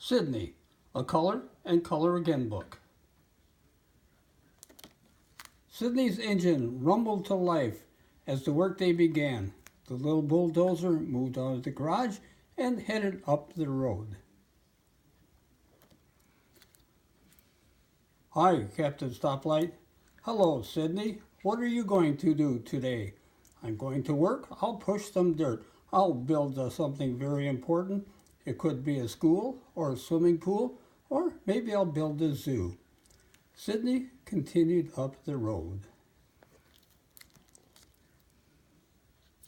Sydney, a color and color again book. Sydney's engine rumbled to life as the workday began. The little bulldozer moved out of the garage and headed up the road. Hi, Captain Stoplight. Hello, Sydney. What are you going to do today? I'm going to work. I'll push some dirt. I'll build something very important. It could be a school or a swimming pool, or maybe I'll build a zoo. Sydney continued up the road.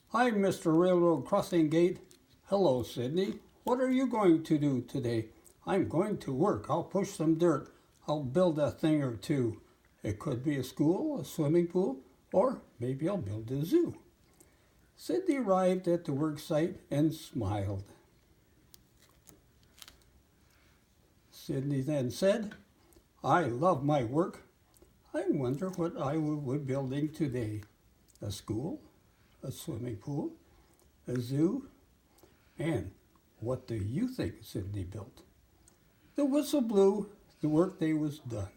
Hi, Mr. Railroad Crossing Gate. Hello, Sydney. What are you going to do today? I'm going to work. I'll push some dirt. I'll build a thing or two. It could be a school, a swimming pool, or maybe I'll build a zoo. Sydney arrived at the work site and smiled. Sydney then said, I love my work. I wonder what I will be building today. A school, a swimming pool, a zoo, and what do you think Sydney built? The whistle blew, the workday was done.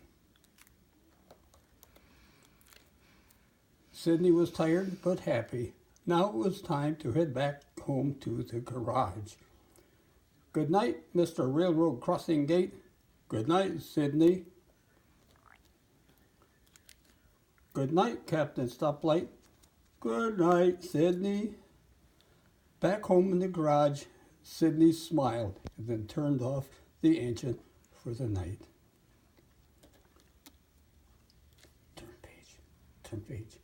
Sydney was tired but happy. Now it was time to head back home to the garage. Good night, Mr. Railroad Crossing Gate. Good night, Sydney. Good night, Captain Stoplight. Good night, Sydney. Back home in the garage, Sydney smiled and then turned off the engine for the night. Turn page.